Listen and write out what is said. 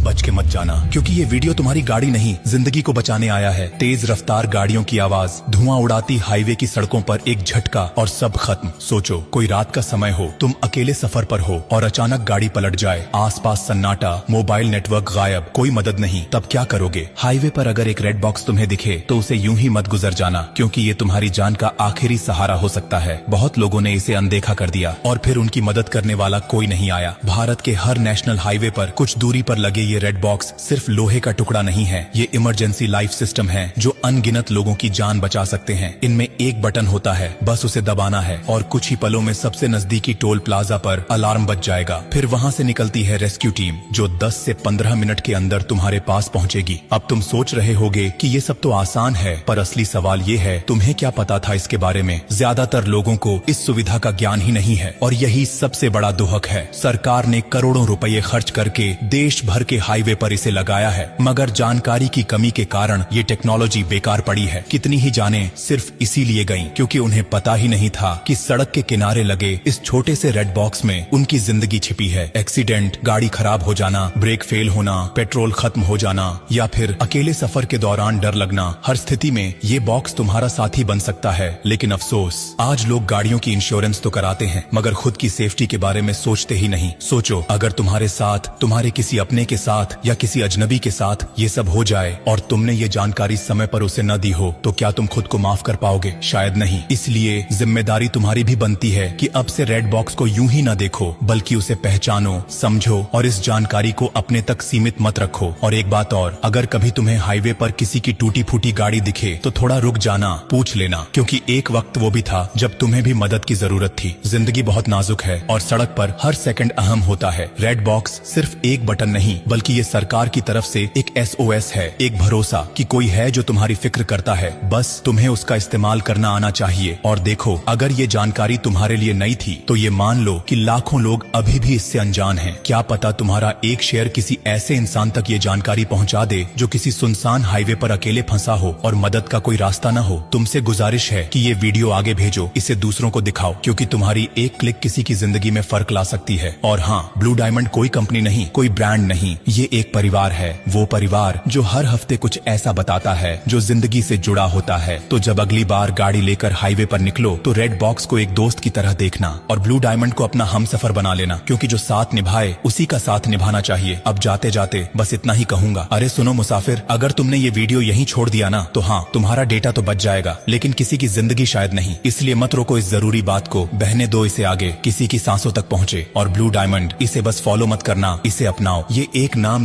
बच के मत जाना, क्योंकि ये वीडियो तुम्हारी गाड़ी नहीं जिंदगी को बचाने आया है। तेज रफ्तार गाड़ियों की आवाज, धुआं उड़ाती हाईवे की सड़कों पर एक झटका और सब खत्म। सोचो कोई रात का समय हो, तुम अकेले सफर पर हो और अचानक गाड़ी पलट जाए, आसपास सन्नाटा, मोबाइल नेटवर्क गायब, कोई मदद नहीं, तब क्या करोगे? हाईवे पर अगर एक रेड बॉक्स तुम्हें दिखे तो उसे यूं ही मत गुजर जाना, क्योंकि ये तुम्हारी जान का आखिरी सहारा हो सकता है। बहुत लोगों ने इसे अनदेखा कर दिया और फिर उनकी मदद करने वाला कोई नहीं आया। भारत के हर नेशनल हाईवे पर कुछ दूरी पर लगे ये रेड बॉक्स सिर्फ लोहे का टुकड़ा नहीं है, ये इमरजेंसी लाइफ सिस्टम है जो अनगिनत लोगों की जान बचा सकते हैं। इनमें एक बटन होता है, बस उसे दबाना है और कुछ ही पलों में सबसे नजदीकी टोल प्लाजा पर अलार्म बज जाएगा। फिर वहां से निकलती है रेस्क्यू टीम जो 10 से 15 मिनट के अंदर तुम्हारे पास पहुंचेगी। अब तुम सोच रहे होगे कि ये सब तो आसान है, पर असली सवाल ये है, तुम्हें क्या पता था इसके बारे में? ज्यादातर लोगों को इस सुविधा का ज्ञान ही नहीं है और यही सबसे बड़ा दुहक है। सरकार ने करोड़ों रुपए खर्च करके देश भर के हाईवे पर इसे लगाया है, मगर जानकारी की कमी के कारण ये टेक्नोलॉजी बेकार पड़ी है। कितनी ही जानें सिर्फ इसीलिए गईं क्योंकि उन्हें पता ही नहीं था कि सड़क के किनारे लगे इस छोटे से रेड बॉक्स में उनकी जिंदगी छिपी है। एक्सीडेंट, गाड़ी खराब हो जाना, ब्रेक फेल होना, पेट्रोल खत्म हो जाना या फिर अकेले सफर के दौरान डर लगना, हर स्थिति में ये बॉक्स तुम्हारा साथी बन सकता है। लेकिन अफसोस, आज लोग गाड़ियों की इंश्योरेंस तो कराते हैं मगर खुद की सेफ्टी के बारे में सोचते ही नहीं। सोचो अगर तुम्हारे साथ, तुम्हारे किसी अपने के साथ या किसी अजनबी के साथ ये सब हो जाए और तुमने ये जानकारी समय पर उसे न दी हो, तो क्या तुम खुद को माफ कर पाओगे? शायद नहीं। इसलिए जिम्मेदारी तुम्हारी भी बनती है कि अब से रेड बॉक्स को यूं ही न देखो, बल्कि उसे पहचानो, समझो और इस जानकारी को अपने तक सीमित मत रखो। और एक बात और, अगर कभी तुम्हें हाईवे पर किसी की टूटी फूटी गाड़ी दिखे तो थोड़ा रुक जाना, पूछ लेना, क्योंकि एक वक्त वो भी था जब तुम्हें भी मदद की जरूरत थी। जिंदगी बहुत नाजुक है और सड़क पर हर सेकंड अहम होता है। रेड बॉक्स सिर्फ एक बटन नहीं, बल्कि ये सरकार की तरफ से एक SOS है, एक भरोसा कि कोई है जो तुम्हारी फिक्र करता है। बस तुम्हें उसका इस्तेमाल करना आना चाहिए। और देखो, अगर ये जानकारी तुम्हारे लिए नई थी तो ये मान लो कि लाखों लोग अभी भी इससे अनजान हैं। क्या पता तुम्हारा एक शेयर किसी ऐसे इंसान तक ये जानकारी पहुंचा दे जो किसी सुनसान हाईवे पर अकेले फंसा हो और मदद का कोई रास्ता न हो। तुमसे गुजारिश है कि ये वीडियो आगे भेजो, इसे दूसरों को दिखाओ, क्योंकि तुम्हारी एक क्लिक किसी की जिंदगी में फर्क ला सकती है। और हाँ, ब्लू डायमंड कोई कंपनी नहीं, कोई ब्रांड नहीं, ये एक परिवार है। वो परिवार जो हर हफ्ते कुछ ऐसा बताता है जो जिंदगी से जुड़ा होता है। तो जब अगली बार गाड़ी लेकर हाईवे पर निकलो तो रेड बॉक्स को एक दोस्त की तरह देखना और ब्लू डायमंड को अपना हमसफर बना लेना, क्योंकि जो साथ निभाए उसी का साथ निभाना चाहिए। अब जाते जाते बस इतना ही कहूंगा, अरे सुनो मुसाफिर, अगर तुमने ये वीडियो यहीं छोड़ दिया ना तो हाँ, तुम्हारा डेटा तो बच जाएगा, लेकिन किसी की जिंदगी शायद नहीं। इसलिए मत रोको इस जरूरी बात को, बहने दो इसे आगे, किसी की सांसों तक पहुंचे। और ब्लू डायमंड, इसे बस फॉलो मत करना, इसे अपनाओ। ये एक नाम